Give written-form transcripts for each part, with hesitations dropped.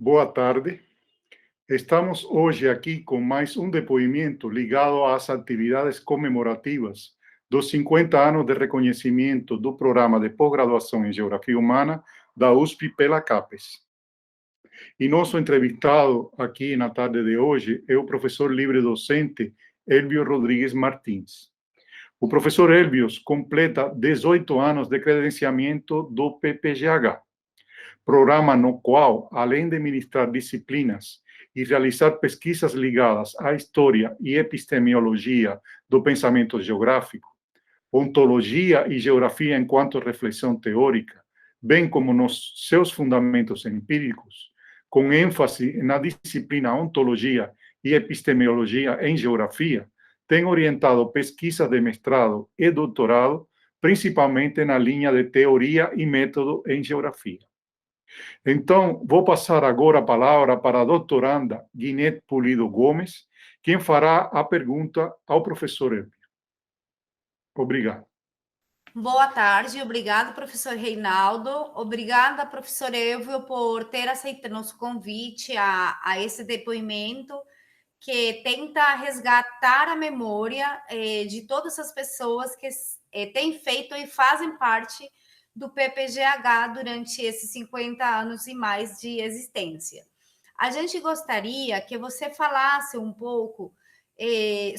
Boa tarde. Estamos hoje aqui com mais um depoimento ligado às atividades comemorativas dos 50 anos de reconhecimento do Programa de Pós-Graduação em Geografia Humana da USP pela CAPES. E nosso entrevistado aqui na tarde de hoje é o professor livre-docente Elvio Rodrigues Martins. O professor Elvio completa 18 anos de credenciamento do PPGH, programa no qual, além de ministrar disciplinas e realizar pesquisas ligadas à história e epistemologia do pensamento geográfico, ontologia e geografia enquanto reflexão teórica, bem como nos seus fundamentos empíricos, com ênfase na disciplina ontologia e epistemologia em geografia, tem orientado pesquisas de mestrado e doutorado, principalmente na linha de teoria e método em geografia. Então, vou passar agora a palavra para a doutoranda Guinete Pulido Gomes, quem fará a pergunta ao professor Elvio. Obrigado. Boa tarde, obrigado, professor Reinaldo. Obrigada, professor Elvio, por ter aceitado nosso convite a esse depoimento que tenta resgatar a memória de todas as pessoas que têm feito e fazem parte do PPGH durante esses 50 anos e mais de existência. A gente gostaria que você falasse um pouco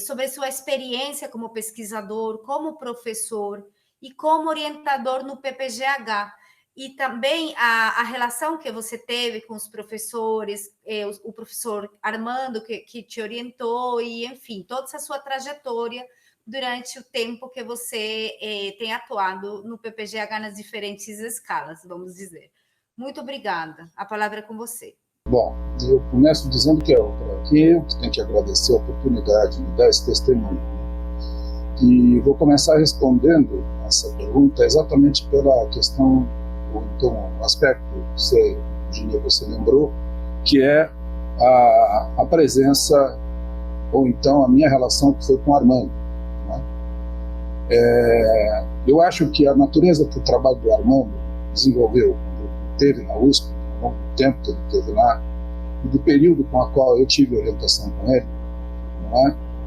sobre sua experiência como pesquisador, como professor e como orientador no PPGH, e também a relação que você teve com os professores, o professor Armando, que te orientou, e, enfim, toda essa sua trajetória durante o tempo que você tem atuado no PPGH nas diferentes escalas, vamos dizer. Muito obrigada. A palavra é com você. Bom, eu começo dizendo que eu tenho que agradecer a oportunidade de me dar esse testemunho. E vou começar respondendo essa pergunta exatamente pela questão, ou então o aspecto que você lembrou, que é a presença, ou então a minha relação que foi com o Armando. Eu acho que a natureza que o trabalho do Armando desenvolveu, quando teve na USP, ao longo do tempo que ele teve lá, e do período com o qual eu tive orientação com ele,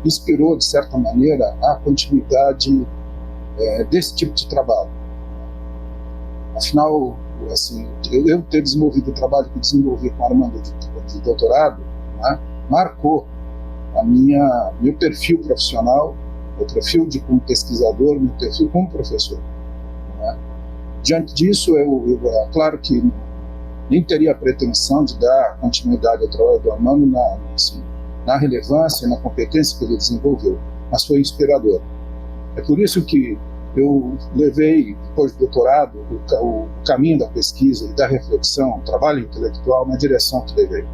inspirou, de certa maneira, a continuidade desse tipo de trabalho. Afinal, assim, eu ter desenvolvido o trabalho que desenvolvi com o Armando de doutorado, marcou meu perfil profissional, meu perfil como pesquisador, meu perfil como professor. Diante disso, claro que nem teria a pretensão de dar continuidade ao trabalho do Armando na relevância e na competência que ele desenvolveu, mas foi inspirador. É por isso que eu levei, depois do doutorado, o caminho da pesquisa e da reflexão, o trabalho intelectual, na direção que levei.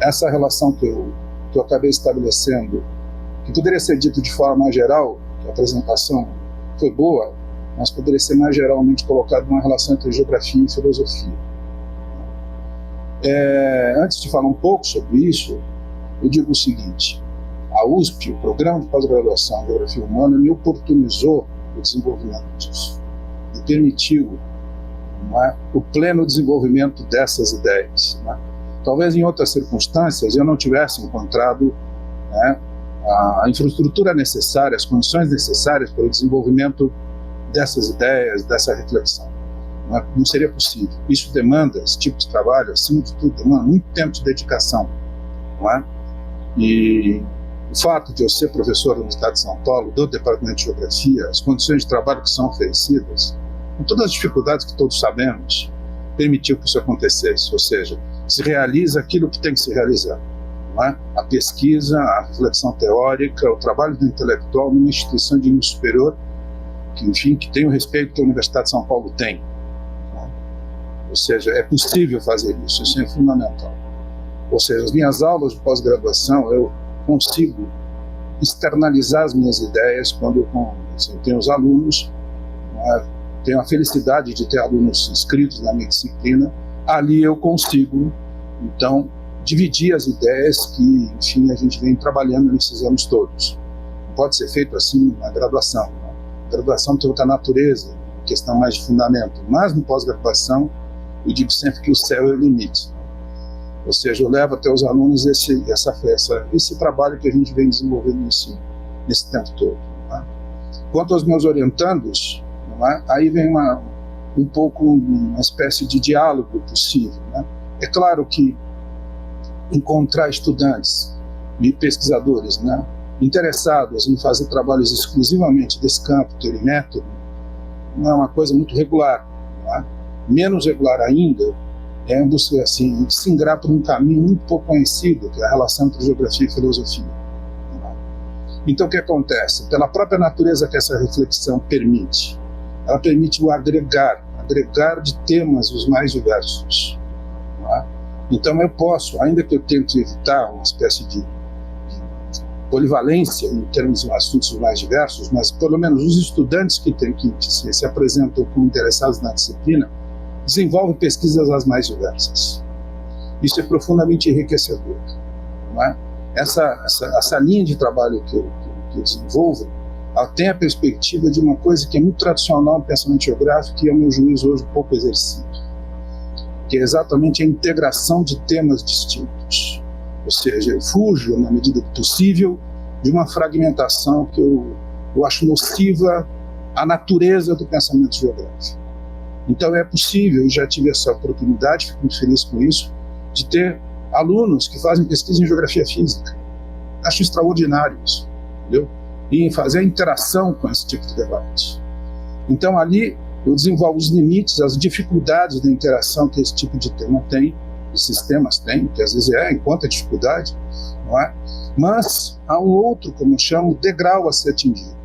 Essa relação que eu acabei estabelecendo, que poderia ser dito de forma mais geral, que a apresentação foi boa, mas poderia ser mais geralmente colocado numa relação entre geografia e filosofia. Antes de falar um pouco sobre isso, eu digo o seguinte: a USP, o Programa de Pós-Graduação em Geografia Humana, me oportunizou o desenvolvimento disso e permitiu o pleno desenvolvimento dessas ideias. Talvez em outras circunstâncias eu não tivesse encontrado a infraestrutura necessária, as condições necessárias para o desenvolvimento dessas ideias, dessa reflexão. Não seria possível. Isso demanda, esse tipo de trabalho, acima de tudo, demanda muito tempo de dedicação. E o fato de eu ser professor da Universidade de São Paulo, do Departamento de Geografia, as condições de trabalho que são oferecidas, com todas as dificuldades que todos sabemos, permitiu que isso acontecesse. Ou seja, se realiza aquilo que tem que se realizar. A pesquisa, a reflexão teórica, o trabalho do intelectual numa instituição de nível superior que tem o respeito que a Universidade de São Paulo tem. Ou seja, é possível fazer isso, isso é fundamental. Ou seja, as minhas aulas de pós-graduação, eu consigo externalizar as minhas ideias quando eu tenho os alunos, tenho a felicidade de ter alunos inscritos na minha disciplina, ali eu consigo, então, dividir as ideias que, enfim, a gente vem trabalhando nesses anos todos. Não pode ser feito assim na graduação. A graduação tem outra natureza, questão mais de fundamento, mas no pós-graduação, eu digo sempre que o céu é o limite. Ou seja, eu levo até os alunos esse trabalho que a gente vem desenvolvendo nesse tempo todo. Não é? Quanto aos meus orientandos, não é? Aí vem um pouco uma espécie de diálogo possível. Né? É claro que encontrar estudantes e pesquisadores, né, interessados em fazer trabalhos exclusivamente desse campo, teoria e método, não é uma coisa muito regular. Não é? Menos regular ainda é você assim, se ingrar por um caminho muito pouco conhecido, que é a relação entre geografia e filosofia. Não é? Então, o que acontece? Pela própria natureza que essa reflexão permite, ela permite o agregar de temas os mais diversos. Não é? Então, eu posso, ainda que eu tente evitar uma espécie de polivalência em termos de assuntos mais diversos, mas pelo menos os estudantes que se apresentam como interessados na disciplina desenvolvem pesquisas as mais diversas. Isso é profundamente enriquecedor. Não é? Essa linha de trabalho que eu desenvolvo, ela tem a perspectiva de uma coisa que é muito tradicional no pensamento geográfico e, ao meu juízo, hoje pouco exercido, que é exatamente a integração de temas distintos. Ou seja, eu fujo, na medida do possível, de uma fragmentação que eu acho nociva à natureza do pensamento geográfico. Então é possível, eu já tive essa oportunidade, fico muito feliz com isso, de ter alunos que fazem pesquisa em geografia física. Acho extraordinário isso, entendeu? E fazer a interação com esse tipo de debate. Então ali eu desenvolvo os limites, as dificuldades da interação que esse tipo de tema tem, esses temas têm, que às vezes encontra dificuldade, não é? Mas há um outro, como eu chamo, degrau a ser atingido.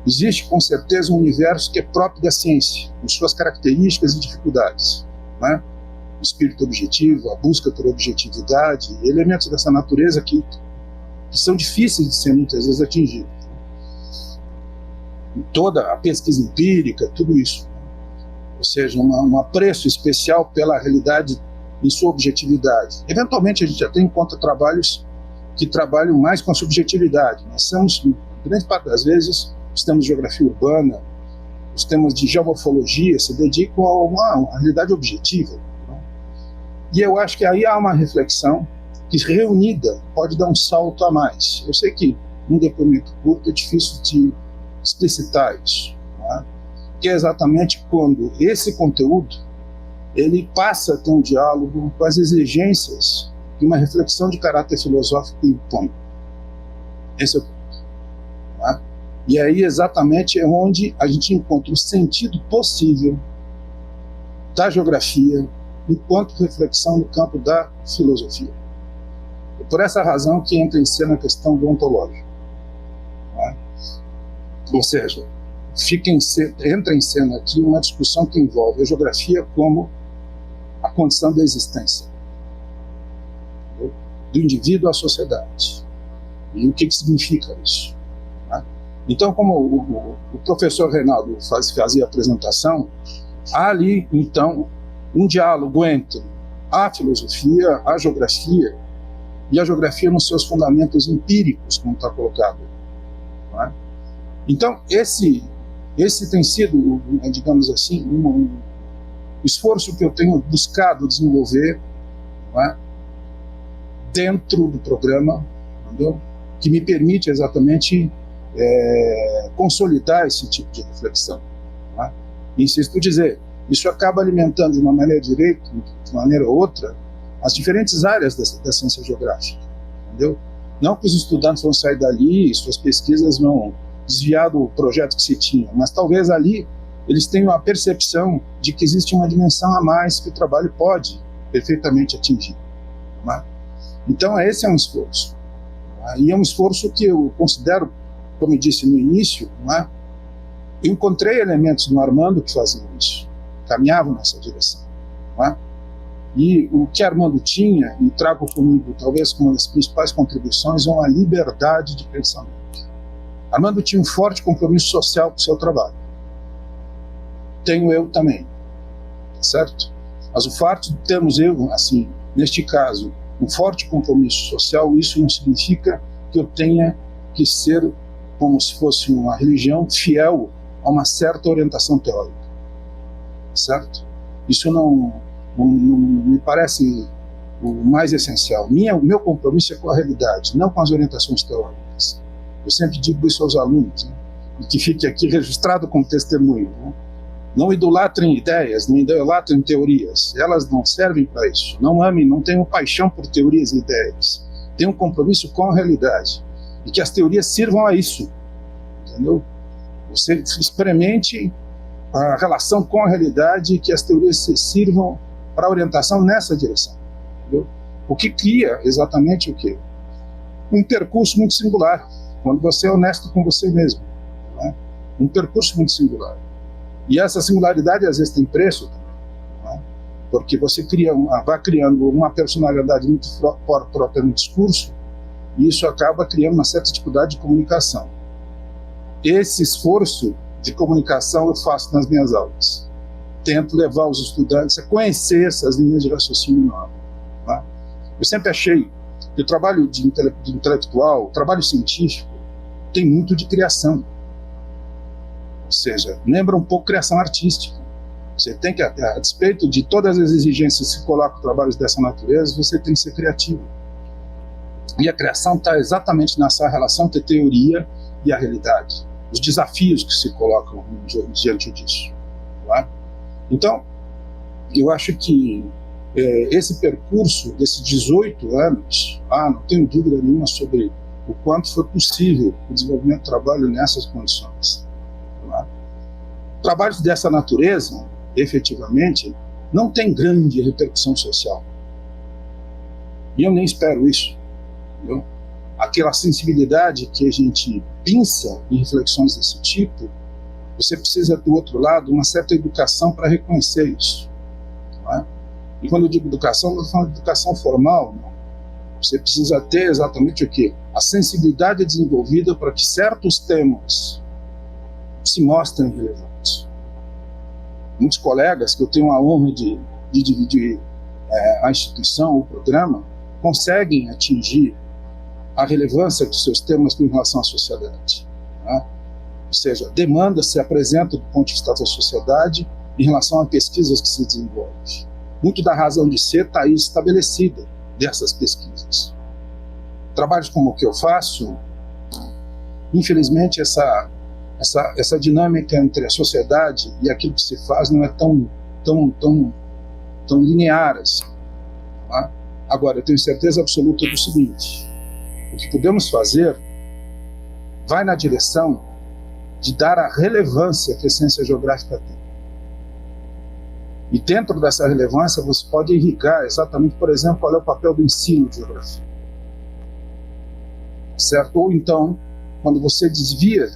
Existe com certeza um universo que é próprio da ciência, com suas características e dificuldades, não é? O espírito objetivo, a busca por objetividade, elementos dessa natureza que são difíceis de ser muitas vezes atingidos. Toda a pesquisa empírica, tudo isso. Ou seja, um apreço especial pela realidade em sua objetividade. Eventualmente a gente até encontra trabalhos que trabalham mais com a subjetividade. Nós somos, grande parte das vezes, os temas de geografia urbana, os temas de geomorfologia se dedicam a uma realidade objetiva. Né? E eu acho que aí há uma reflexão que, reunida, pode dar um salto a mais. Eu sei que num depoimento curto é difícil de explicitar isso, né? Que é exatamente quando esse conteúdo ele passa a ter um diálogo com as exigências que uma reflexão de caráter filosófico impõe. Esse é o ponto. Né? E aí exatamente é onde a gente encontra o sentido possível da geografia enquanto reflexão no campo da filosofia. É por essa razão que entra em cena a questão do ontológico. Né? Ou seja, entra em cena aqui uma discussão que envolve a geografia como a condição da existência, entendeu? Do indivíduo à sociedade. E o que significa isso? Né? Então, como o professor Reinaldo fazia a apresentação, há ali, então, um diálogo entre a filosofia, a geografia, e a geografia nos seus fundamentos empíricos, como está colocado. Né? Então, esse tem sido, digamos assim, um esforço que eu tenho buscado desenvolver, né, dentro do programa, entendeu? Que me permite exatamente consolidar esse tipo de reflexão. Né? E insisto em dizer, isso acaba alimentando de uma maneira direita, de maneira ou outra, as diferentes áreas da ciência geográfica. Entendeu? Não que os estudantes vão sair dali e suas pesquisas vão desviar do projeto que se tinha, mas talvez ali eles tenham a percepção de que existe uma dimensão a mais que o trabalho pode perfeitamente atingir. Né? Então esse é um esforço. Né? E é um esforço que eu considero, como eu disse no início, né? Eu encontrei elementos no Armando que faziam isso, caminhavam nessa direção. Né? E o que Armando tinha, e trago comigo talvez como uma das principais contribuições, é uma liberdade de pensamento. Armando tinha um forte compromisso social com o seu trabalho. Tenho eu também, certo? Mas o fato de termos eu, assim, neste caso, um forte compromisso social, isso não significa que eu tenha que ser como se fosse uma religião fiel a uma certa orientação teórica, certo? Isso não me parece o mais essencial. O meu compromisso é com a realidade, não com as orientações teóricas. Eu sempre digo isso aos alunos, né? E que fique aqui registrado como testemunho, né? Não idolatrem ideias, não idolatrem teorias. Elas não servem para isso. Não amem, não tenham paixão por teorias e ideias. Tenham um compromisso com a realidade. E que as teorias sirvam a isso. Entendeu? Você experimente a relação com a realidade e que as teorias sirvam para orientação nessa direção. Entendeu? O que cria exatamente o quê? Um percurso muito singular, quando você é honesto com você mesmo. Né? Um percurso muito singular. E essa singularidade às vezes tem preço também, né? Porque você vai criando uma personalidade muito própria no discurso, e isso acaba criando uma certa dificuldade de comunicação. Esse esforço de comunicação eu faço nas minhas aulas. Tento levar os estudantes a conhecer essas linhas de raciocínio novas. Tá? Eu sempre achei que o trabalho de intelectual, o trabalho científico, tem muito de criação. Ou seja, lembra um pouco criação artística. Você tem que, a despeito de todas as exigências que se colocam em trabalhos dessa natureza, você tem que ser criativo. E a criação está exatamente nessa relação entre a teoria e a realidade. Os desafios que se colocam diante disso. Tá? Então, eu acho que esse percurso desses 18 anos, não tenho dúvida nenhuma sobre o quanto foi possível o desenvolvimento do trabalho nessas condições. Tá? Trabalhos dessa natureza, efetivamente, não tem grande repercussão social. E eu nem espero isso. Entendeu? Aquela sensibilidade que a gente pinça em reflexões desse tipo, você precisa, do outro lado, uma certa educação para reconhecer isso. Tá? E quando eu digo educação, não estou falando de educação formal, não. Você precisa ter exatamente o quê? A sensibilidade desenvolvida para que certos temas se mostrem relevantes. Muitos colegas que eu tenho a honra de dividir a instituição, o programa, conseguem atingir a relevância dos seus temas com relação à sociedade. Tá? Ou seja, demandas se apresentam do ponto de vista da sociedade em relação a pesquisas que se desenvolvem. Muito da razão de ser está aí estabelecida dessas pesquisas. Trabalhos como o que eu faço, infelizmente essa dinâmica entre a sociedade e aquilo que se faz não é tão linear assim. Tá? Agora, eu tenho certeza absoluta do seguinte: o que podemos fazer vai na direção de dar a relevância que a ciência geográfica tem. E dentro dessa relevância você pode irrigar exatamente, por exemplo, qual é o papel do ensino de geografia. Certo? Ou então, quando você desvia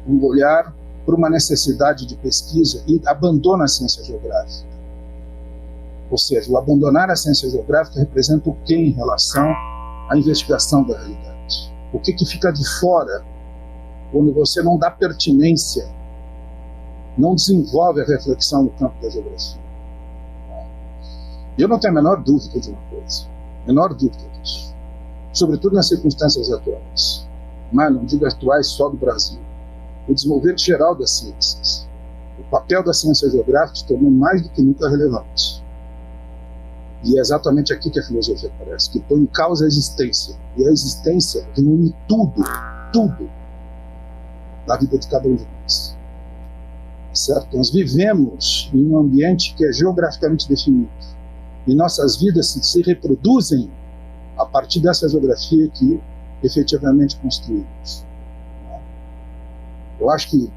o olhar para uma necessidade de pesquisa e abandona a ciência geográfica. Ou seja, o abandonar a ciência geográfica representa o que em relação à investigação da realidade? O que fica de fora, quando você não dá pertinência, não desenvolve a reflexão no campo da geografia? Eu não tenho a menor dúvida de uma coisa, menor dúvida disso, sobretudo nas circunstâncias atuais, mas não digo atuais só do Brasil, o desenvolvimento geral das ciências. O papel da ciência geográfica se tornou mais do que nunca relevante. E é exatamente aqui que a filosofia aparece, que põe em causa a existência. E a existência reúne tudo da vida de cada um de nós. Certo? Nós vivemos em um ambiente que é geograficamente definido. E nossas vidas se reproduzem a partir dessa geografia que efetivamente construímos. Eu acho que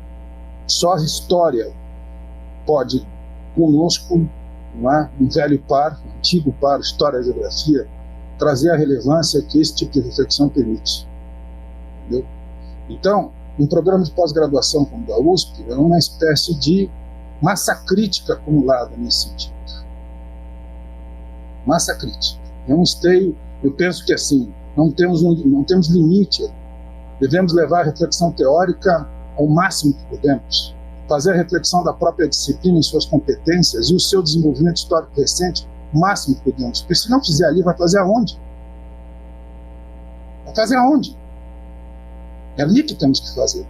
só a história pode, conosco, um velho par, um antigo par, história e geografia, trazer a relevância que esse tipo de reflexão permite. Entendeu? Então, um programa de pós-graduação como o da USP é uma espécie de massa crítica acumulada nesse sentido. Massa crítica. É um esteio, eu penso que assim, não temos limite. Devemos levar a reflexão teórica ao máximo que podemos. Fazer a reflexão da própria disciplina em suas competências e o seu desenvolvimento histórico recente o máximo que podemos. Porque se não fizer ali, vai fazer aonde? Vai fazer aonde? É ali que temos que fazer.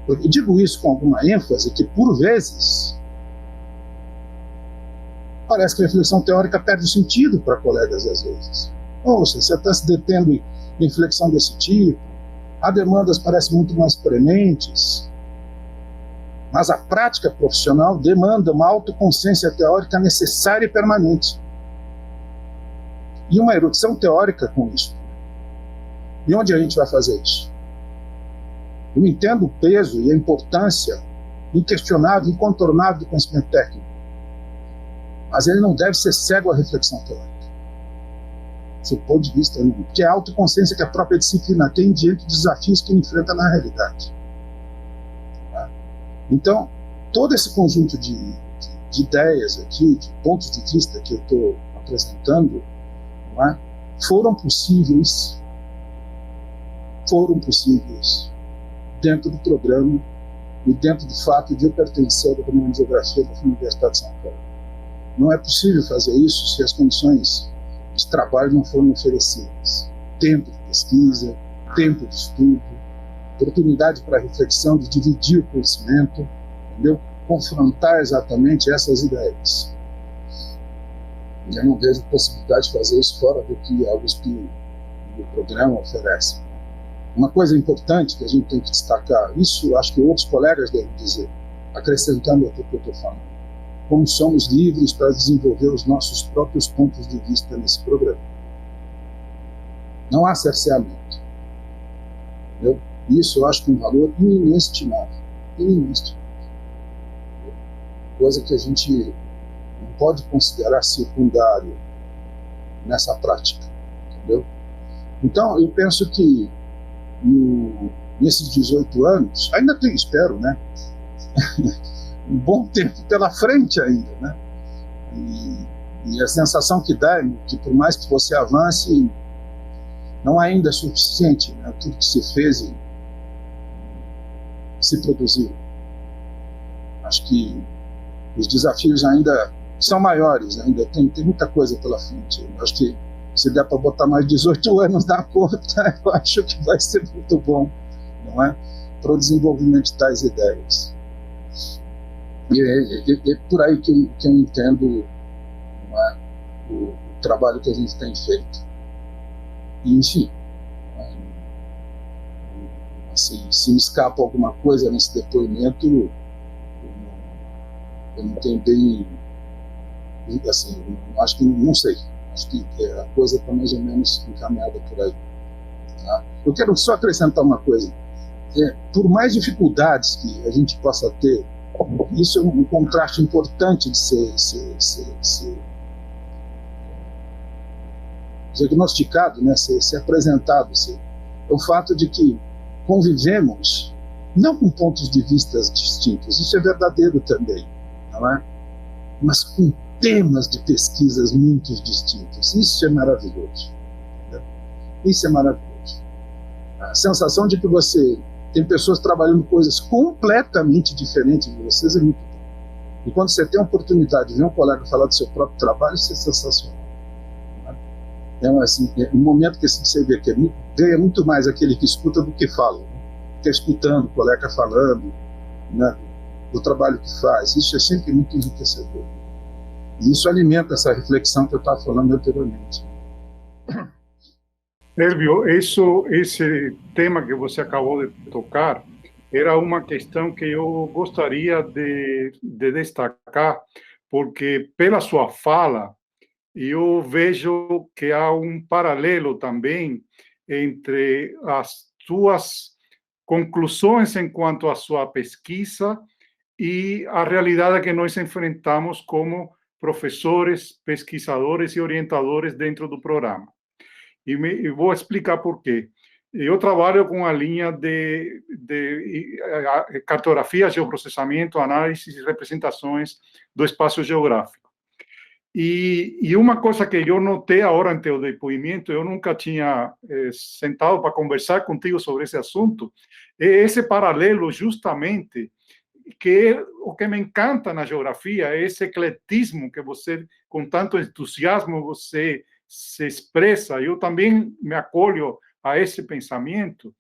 Eu digo isso com alguma ênfase, que por vezes parece que a reflexão teórica perde o sentido para colegas às vezes. Ouça, você está se detendo em reflexão desse tipo, há demandas parecem muito mais prementes, mas a prática profissional demanda uma autoconsciência teórica necessária e permanente. E uma erudição teórica com isso. E onde a gente vai fazer isso? Eu entendo o peso e a importância inquestionável, incontornável do conhecimento técnico, mas ele não deve ser cego à reflexão teórica. Do ponto de vista nenhum, porque é a autoconsciência que a própria disciplina tem diante dos desafios que ele enfrenta na realidade. Então, todo esse conjunto de ideias aqui, de pontos de vista que eu estou apresentando, foram possíveis dentro do programa e dentro do fato de eu pertencer ao Departamento de Geografia da Universidade de São Paulo. Não é possível fazer isso se as condições de trabalho não forem oferecidas. Tempo de pesquisa, tempo de estudo, oportunidade para reflexão, de dividir o conhecimento, entendeu? Confrontar exatamente essas ideias. Eu não vejo possibilidade de fazer isso fora do que a USP e o programa oferece. Uma coisa importante que a gente tem que destacar, isso acho que outros colegas devem dizer, acrescentando aquilo que eu estou falando, como somos livres para desenvolver os nossos próprios pontos de vista nesse programa. Não há cerceamento. Entendeu? Isso eu acho que é um valor inestimável. Coisa que a gente não pode considerar secundário nessa prática. Entendeu? Então, eu penso que nesses 18 anos, ainda tenho, espero, né? Um bom tempo pela frente ainda, né? E a sensação que dá é que por mais que você avance, não ainda é suficiente, né? Tudo que se fez e se produziu. Acho que os desafios ainda são maiores, ainda tem muita coisa pela frente. Acho que se der para botar mais 18 anos na conta, eu acho que vai ser muito bom, não é? Para o desenvolvimento de tais ideias. E é por aí que eu entendo, não é, o trabalho que a gente tem feito. E, enfim, assim, se me escapa alguma coisa nesse depoimento, eu não tenho bem, assim, acho que não sei. Acho que a coisa está mais ou menos encaminhada por aí. Tá? Eu quero só acrescentar uma coisa. Por mais dificuldades que a gente possa ter, isso é um contraste importante de ser diagnosticado, né? ser apresentado. É o fato de que convivemos não com pontos de vista distintos, isso é verdadeiro também, não é? Mas com temas de pesquisas muito distintos. Isso é maravilhoso. Entendeu? Isso é maravilhoso. A sensação de que você tem pessoas trabalhando coisas completamente diferentes de vocês é muito bom. E quando você tem a oportunidade de ver um colega falar do seu próprio trabalho, isso é sensacional. Então, assim, é um momento que você vê que ganha muito mais aquele que escuta do que fala. Né? Fica escutando o colega falando, né, do trabalho que faz. Isso é sempre muito enriquecedor. E isso alimenta essa reflexão que eu estava falando anteriormente. Elvio, esse tema que você acabou de tocar era uma questão que eu gostaria de destacar, porque pela sua fala, eu vejo que há um paralelo também entre as suas conclusões enquanto à sua pesquisa e a realidade que nós enfrentamos como professores, pesquisadores e orientadores dentro do programa. E vou explicar por quê. Eu trabalho com a linha de cartografia, geoprocessamento, análise e representações do espaço geográfico. E uma coisa que eu notei agora em teu depoimento, eu nunca tinha sentado para conversar contigo sobre esse assunto, é esse paralelo justamente que o que me encanta na geografia é esse ecletismo que você, com tanto entusiasmo, você se expressa. Eu também me acolho a esse pensamento,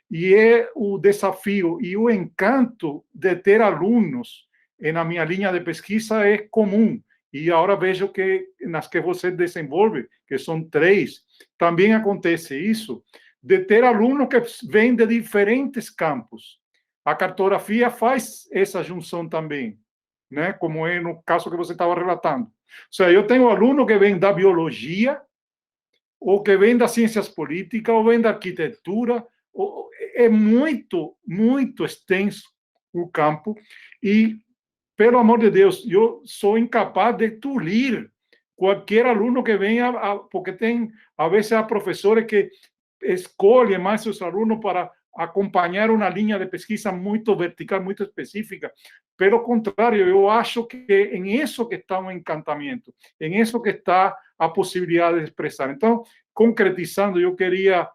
e é o desafio e o encanto de ter alunos na minha linha de pesquisa é comum. E agora vejo que nas que você desenvolve, que são 3, também acontece isso, de ter alunos que vêm de diferentes campos. A cartografia faz essa junção também, né? Como é no caso que você estava relatando. Ou seja, eu tenho aluno que vem da biologia, ou que vem das ciências políticas, ou vem da arquitetura. É muito, muito extenso o campo. E, pelo amor de Deus, eu sou incapaz de tolir qualquer aluno que venha, porque tem, a vezes, há professores que escolhem mais seus alunos para acompanhar uma linha de pesquisa muito vertical, muito específica. Pelo contrário, eu acho que é em isso que está o encantamento, em isso que está a possibilidade de expressar. Então, concretizando, eu queria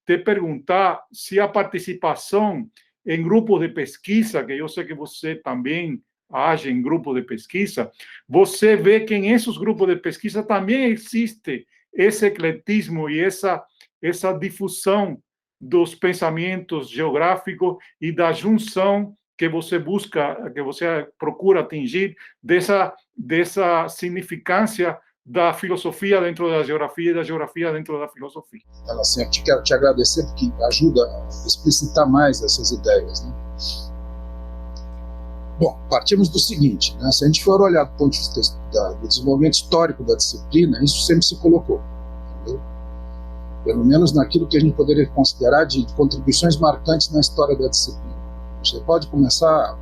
te perguntar se a participação em grupos de pesquisa, que eu sei que você também age em grupos de pesquisa, você vê que em esses grupos de pesquisa também existe esse ecletismo e essa difusão dos pensamentos geográficos e da junção que você busca, que você procura atingir, dessa significância da filosofia dentro da geografia e da geografia dentro da filosofia. Assim, eu quero te agradecer porque ajuda a explicitar mais essas ideias, né? Bom, partimos do seguinte, né? Se a gente for olhar do ponto de vista do desenvolvimento histórico da disciplina, isso sempre se colocou, entendeu? Pelo menos naquilo que a gente poderia considerar de contribuições marcantes na história da disciplina. Você pode começar,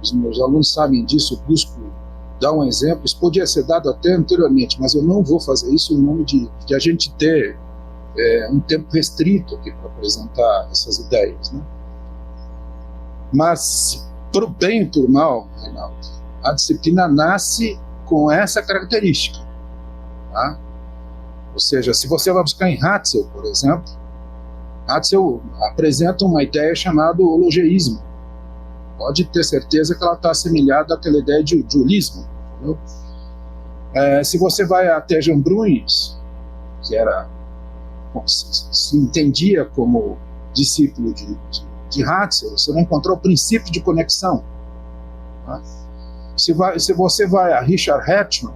os meus alunos sabem disso, eu busco dar um exemplo, isso podia ser dado até anteriormente, mas eu não vou fazer isso em nome de a gente ter um tempo restrito aqui para apresentar essas ideias, né? Mas, por bem e por mal, Reinaldo, a disciplina nasce com essa característica, tá? Ou seja, se você vai buscar em Hatzel, por exemplo, Hatzel apresenta uma ideia chamada hologeísmo. Pode ter certeza que ela está assemelhada àquela ideia de holismo. Se você vai até Jan Bruins, que se entendia como discípulo de Hatzel, você vai encontrar o princípio de conexão. Tá? Se você vai a Richard Hartmann,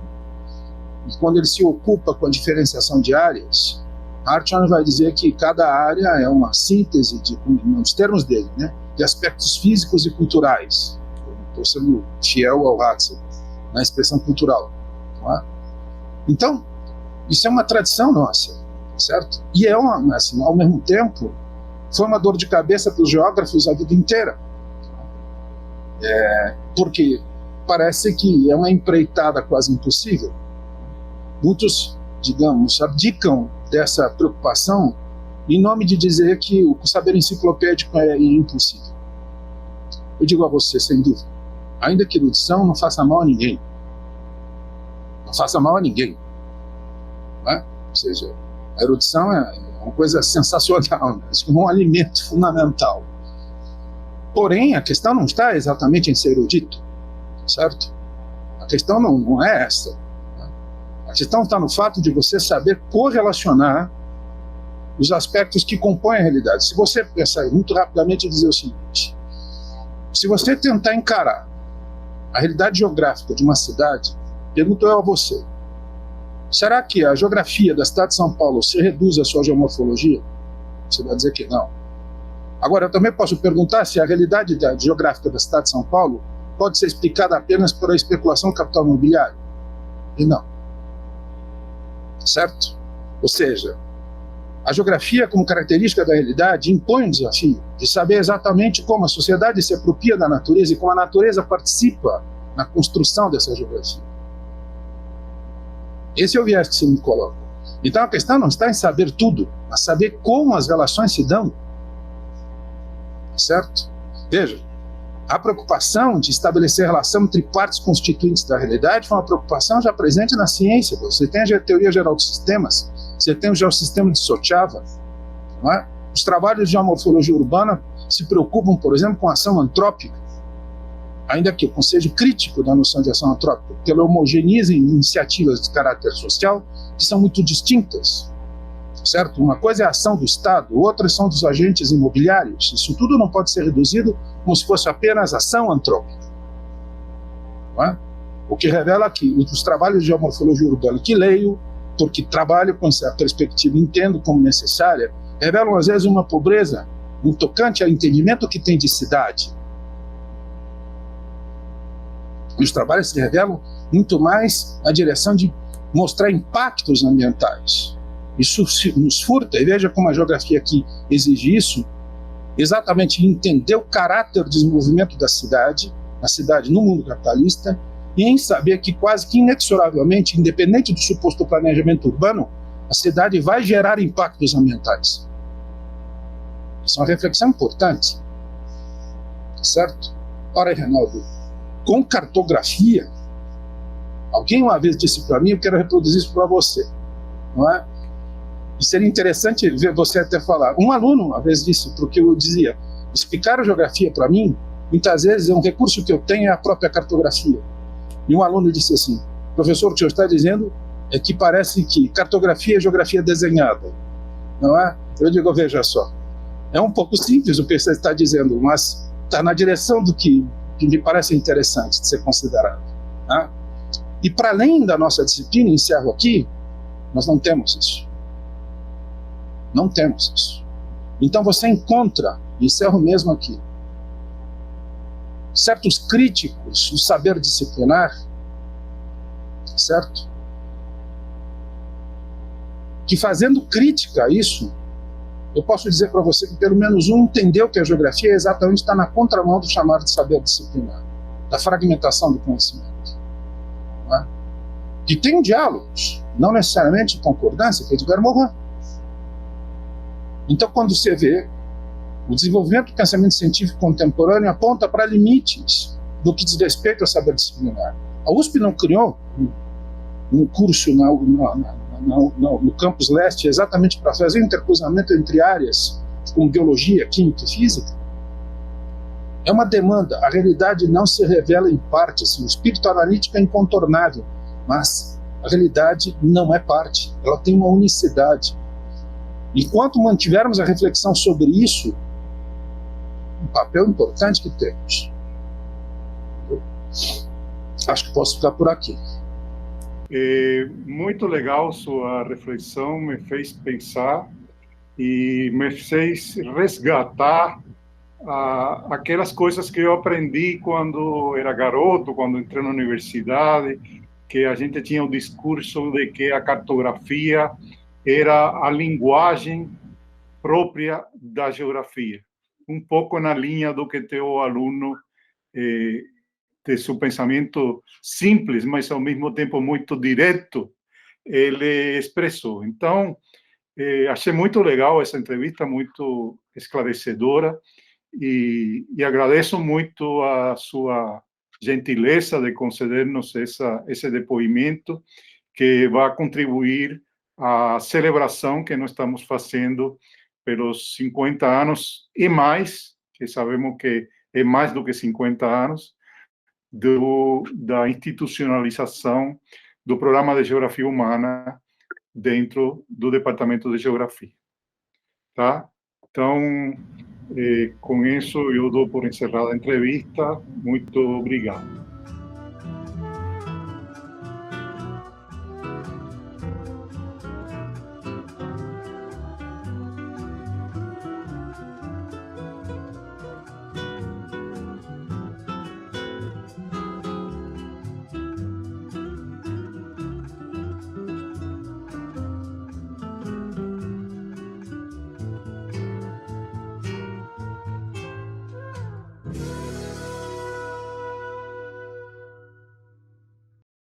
e quando ele se ocupa com a diferenciação de áreas, Hartmann vai dizer que cada área é uma síntese, nos termos dele, né, de aspectos físicos e culturais. Estou sendo fiel ao Hatzel na expressão cultural. Tá? Então, isso é uma tradição nossa, certo? E assim, ao mesmo tempo, foi uma dor de cabeça para os geógrafos a vida inteira. Porque parece que é uma empreitada quase impossível. Muitos, digamos, abdicam dessa preocupação em nome de dizer que o saber enciclopédico é impossível. Eu digo a você, sem dúvida, ainda que erudição não faça mal a ninguém. Não faça mal a ninguém. Não é? Ou seja, a erudição é uma coisa sensacional, né? É um alimento fundamental. Porém, a questão não está exatamente em ser erudito, certo? A questão não é essa. A questão está no fato de você saber correlacionar os aspectos que compõem a realidade. Se você pensar muito rapidamente e dizer o seguinte: se você tentar encarar a realidade geográfica de uma cidade, pergunto eu a você, será que a geografia da cidade de São Paulo se reduz à sua geomorfologia? Você vai dizer que não. Agora, eu também posso perguntar se a realidade geográfica da cidade de São Paulo pode ser explicada apenas por a especulação do capital imobiliário. E não. Certo? Ou seja, a geografia, como característica da realidade, impõe um desafio de saber exatamente como a sociedade se apropria da natureza e como a natureza participa na construção dessa geografia. Esse é o viés que se me coloca. Então a questão não está em saber tudo, mas saber como as relações se dão. Certo? Veja, a preocupação de estabelecer relação entre partes constituintes da realidade foi uma preocupação já presente na ciência. Você tem a teoria geral dos sistemas, você tem o geossistema de Sochava, não é? Os trabalhos de geomorfologia urbana se preocupam, por exemplo, com a ação antrópica, ainda que eu seja crítico da noção de ação antrópica, porque ela homogeneiza iniciativas de caráter social que são muito distintas. Certo? Uma coisa é a ação do Estado, outra são dos agentes imobiliários. Isso tudo não pode ser reduzido como se fosse apenas ação antrópica. Não é? O que revela que os trabalhos de geomorfologia urbana que leio, porque trabalho com essa perspectiva, entendo como necessária, revelam às vezes uma pobreza no tocante ao entendimento que tem de cidade. E os trabalhos se revelam muito mais na direção de mostrar impactos ambientais. Isso nos furta, e veja como a geografia aqui exige isso, exatamente entender o caráter de desenvolvimento da cidade, a cidade no mundo capitalista, e em saber que quase que inexoravelmente, independente do suposto planejamento urbano, a cidade vai gerar impactos ambientais. Isso é uma reflexão importante, certo? Ora, Reinaldo, com cartografia, alguém uma vez disse para mim, eu quero reproduzir isso para você, não é? E seria interessante ver você até falar. Um aluno uma vez disse, porque eu dizia, explicar a geografia para mim, muitas vezes é um recurso que eu tenho, é a própria cartografia. E um aluno disse assim, professor, o que o senhor está dizendo é que parece que cartografia é geografia desenhada, não é? Eu digo, veja só, é um pouco simples o que você está dizendo, mas está na direção do que me parece interessante de ser considerado. Né? E para além da nossa disciplina, encerro aqui, nós não temos isso. Não temos isso. Então você encontra, encerro mesmo aqui, certos críticos do saber disciplinar, certo? Que fazendo crítica a isso, eu posso dizer para você que pelo menos um entendeu que a geografia exatamente está na contramão do chamado de saber disciplinar, da fragmentação do conhecimento. Não é? Que tem diálogos, não necessariamente concordância, que é Edgar Morin. Então, quando você vê o desenvolvimento do pensamento científico contemporâneo aponta para limites do que diz respeito ao saber disciplinar. A USP não criou um curso no campus leste exatamente para fazer o intercruzamento entre áreas como biologia, química e física? É uma demanda. A realidade não se revela em parte. Assim, o espírito analítico é incontornável, mas a realidade não é parte. Ela tem uma unicidade. Enquanto mantivermos a reflexão sobre isso, um papel importante que temos. Acho que posso ficar por aqui. Muito legal sua reflexão, me fez pensar e me fez resgatar aquelas coisas que eu aprendi quando era garoto, quando entrei na universidade, que a gente tinha o discurso de que a cartografia era a linguagem própria da geografia, um pouco na linha do que teu aluno de seu pensamento simples, mas ao mesmo tempo muito direto, ele expressou. Então, achei muito legal essa entrevista, muito esclarecedora, e agradeço muito a sua gentileza de conceder-nos esse depoimento, que vai contribuir à celebração que nós estamos fazendo pelos 50 anos e mais, que sabemos que é mais do que 50 anos, da institucionalização do programa de Geografia Humana dentro do Departamento de Geografia. Tá? Então, com isso, eu dou por encerrada a entrevista. Muito obrigado.